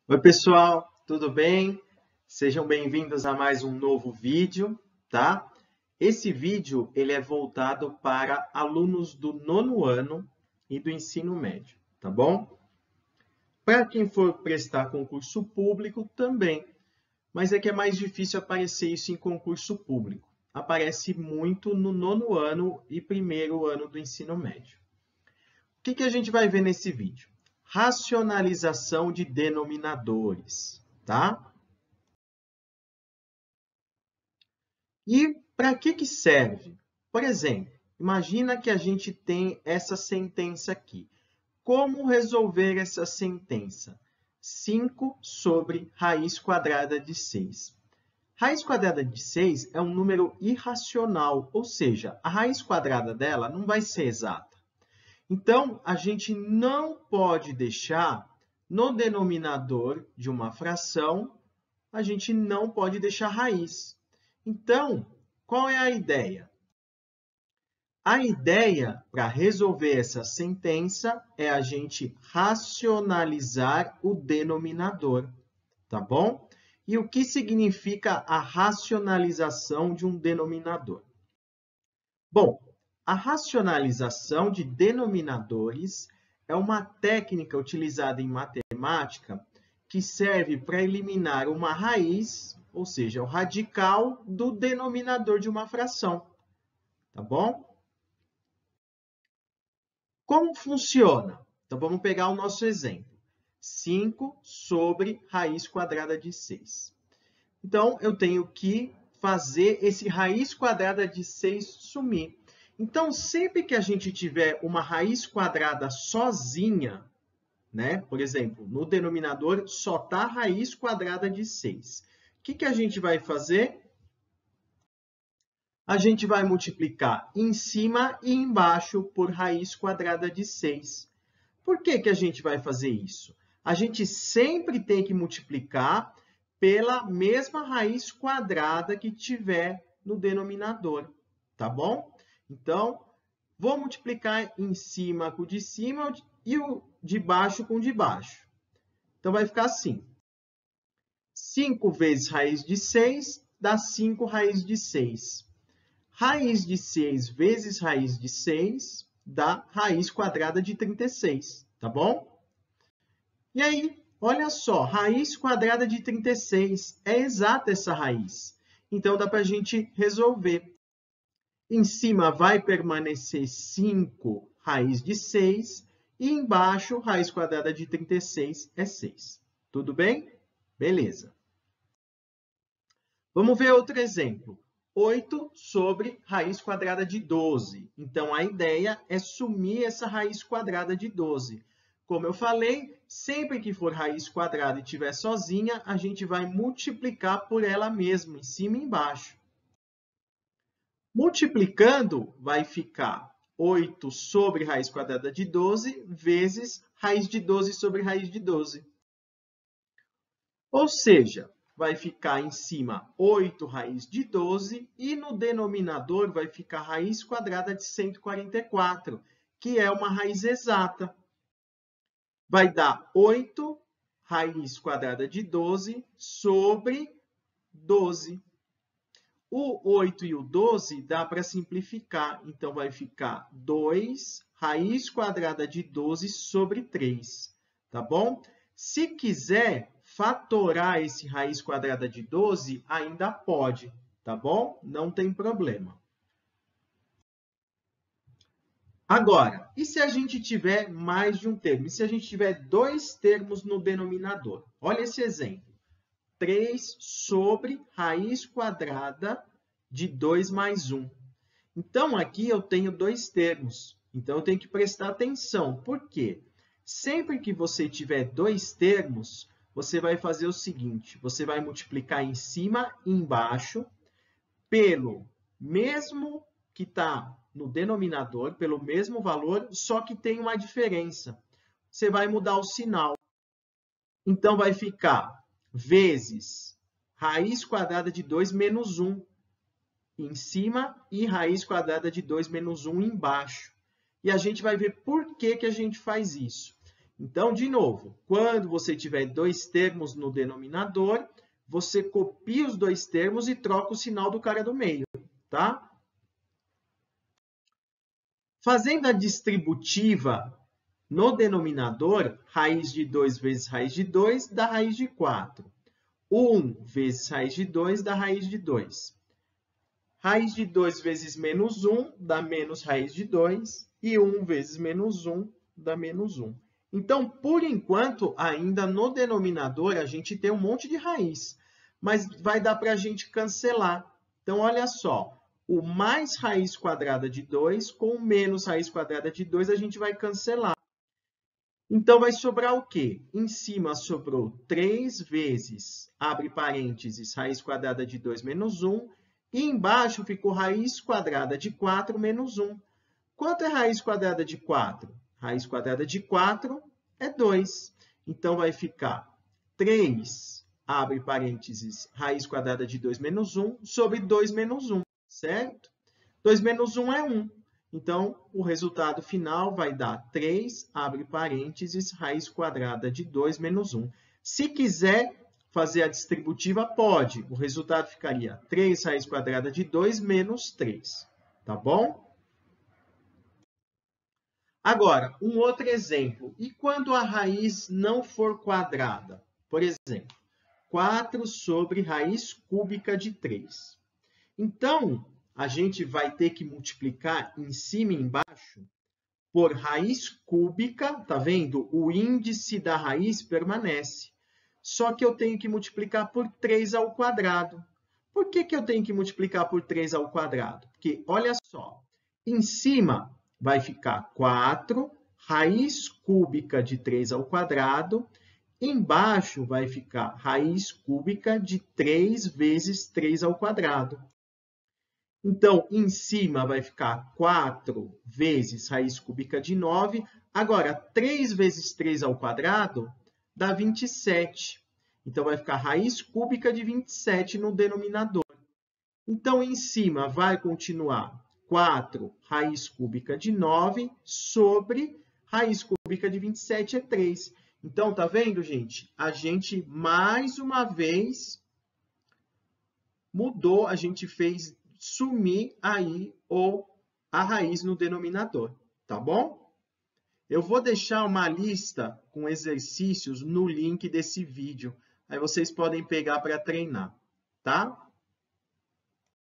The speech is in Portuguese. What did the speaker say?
Oi, pessoal, tudo bem? Sejam bem-vindos a mais um novo vídeo, tá? Esse vídeo ele é voltado para alunos do nono ano e do ensino médio, tá bom? Para quem for prestar concurso público também, mas é que é mais difícil aparecer isso em concurso público. Aparece muito no nono ano e primeiro ano do ensino médio. O que a gente vai ver nesse vídeo? Racionalização de denominadores, tá? E para que serve? Por exemplo, imagina que a gente tem essa sentença aqui. Como resolver essa sentença? 5 sobre raiz quadrada de 6. Raiz quadrada de 6 é um número irracional, ou seja, a raiz quadrada dela não vai ser exata. Então, a gente não pode deixar no denominador de uma fração, a gente não pode deixar raiz. Então, qual é a ideia? A ideia para resolver essa sentença é a gente racionalizar o denominador, tá bom? E o que significa a racionalização de um denominador? Bom, a racionalização de denominadores é uma técnica utilizada em matemática que serve para eliminar uma raiz, ou seja, o radical do denominador de uma fração, tá bom? Como funciona? Então, vamos pegar o nosso exemplo. 5 sobre raiz quadrada de 6. Então, eu tenho que fazer esse raiz quadrada de 6 sumir. Então, sempre que a gente tiver uma raiz quadrada sozinha, né? Por exemplo, no denominador só está a raiz quadrada de 6. O que a gente vai fazer? A gente vai multiplicar em cima e embaixo por raiz quadrada de 6. Por que a gente vai fazer isso? A gente sempre tem que multiplicar pela mesma raiz quadrada que tiver no denominador, tá bom? Então, vou multiplicar em cima com o de cima e o de baixo com o de baixo. Então, vai ficar assim. 5 vezes raiz de 6 dá 5 raiz de 6. Raiz de 6 vezes raiz de 6 dá raiz quadrada de 36, tá bom? E aí, olha só, raiz quadrada de 36 é exata essa raiz. Então, dá para a gente resolver. Em cima vai permanecer 5 raiz de 6 e embaixo, raiz quadrada de 36 é 6. Tudo bem? Beleza. Vamos ver outro exemplo. 8 sobre raiz quadrada de 12. Então, a ideia é sumir essa raiz quadrada de 12. Como eu falei, sempre que for raiz quadrada e estiver sozinha, a gente vai multiplicar por ela mesma, em cima e embaixo. Multiplicando, vai ficar 8 sobre raiz quadrada de 12 vezes raiz de 12 sobre raiz de 12. Ou seja, vai ficar em cima 8 raiz de 12 e no denominador vai ficar raiz quadrada de 144, que é uma raiz exata. Vai dar 8 raiz quadrada de 12 sobre 12. O 8 e o 12 dá para simplificar, então vai ficar 2 raiz quadrada de 12 sobre 3, tá bom? Se quiser fatorar esse raiz quadrada de 12, ainda pode, tá bom? Não tem problema. Agora, e se a gente tiver mais de um termo? E se a gente tiver dois termos no denominador? Olha esse exemplo. 3 sobre raiz quadrada de 2 mais 1. Então, aqui eu tenho dois termos. Então, eu tenho que prestar atenção. Por quê? Sempre que você tiver dois termos, você vai fazer o seguinte. Você vai multiplicar em cima e embaixo pelo mesmo que está no denominador, pelo mesmo valor, só que tem uma diferença. Você vai mudar o sinal. Então, vai ficar vezes raiz quadrada de 2 menos 1 em cima e raiz quadrada de 2 menos 1 embaixo. E a gente vai ver por que a gente faz isso. Então, de novo, quando você tiver dois termos no denominador, você copia os dois termos e troca o sinal do cara do meio, tá? Fazendo a distributiva no denominador, raiz de 2 vezes raiz de 2 dá raiz de 4. 1 vezes raiz de 2 dá raiz de 2. Raiz de 2 vezes menos 1 dá menos raiz de 2. E 1 vezes menos 1 dá menos 1. Então, por enquanto, ainda no denominador, a gente tem um monte de raiz. Mas vai dar para a gente cancelar. Então, olha só. O mais raiz quadrada de 2 com menos raiz quadrada de 2, a gente vai cancelar. Então, vai sobrar o quê? Em cima sobrou 3 vezes, abre parênteses, raiz quadrada de 2 menos 1. E embaixo ficou raiz quadrada de 4 menos 1. Quanto é raiz quadrada de 4? Raiz quadrada de 4 é 2. Então, vai ficar 3, abre parênteses, raiz quadrada de 2 menos 1, sobre 2 menos 1, certo? 2 menos 1 é 1. Então, o resultado final vai dar 3, abre parênteses, raiz quadrada de 2 menos 1. Se quiser fazer a distributiva, pode. O resultado ficaria 3 raiz quadrada de 2 menos 3. Tá bom? Agora, um outro exemplo. E quando a raiz não for quadrada? Por exemplo, 4 sobre raiz cúbica de 3. Então, a gente vai ter que multiplicar em cima e embaixo por raiz cúbica, tá vendo? O índice da raiz permanece. Só que eu tenho que multiplicar por 3 ao quadrado. Por que eu tenho que multiplicar por 3 ao quadrado? Porque, olha só, em cima vai ficar 4, raiz cúbica de 3 ao quadrado. Embaixo vai ficar raiz cúbica de 3 vezes 3 ao quadrado. Então, em cima vai ficar 4 vezes raiz cúbica de 9. Agora, 3 vezes 3 ao quadrado dá 27. Então, vai ficar raiz cúbica de 27 no denominador. Então, em cima vai continuar 4 raiz cúbica de 9 sobre raiz cúbica de 27 é 3. Então, tá vendo, gente? A gente, mais uma vez, mudou, a gente fez sumir aí a raiz no denominador, tá bom? Eu vou deixar uma lista com exercícios no link desse vídeo. Aí vocês podem pegar para treinar, tá?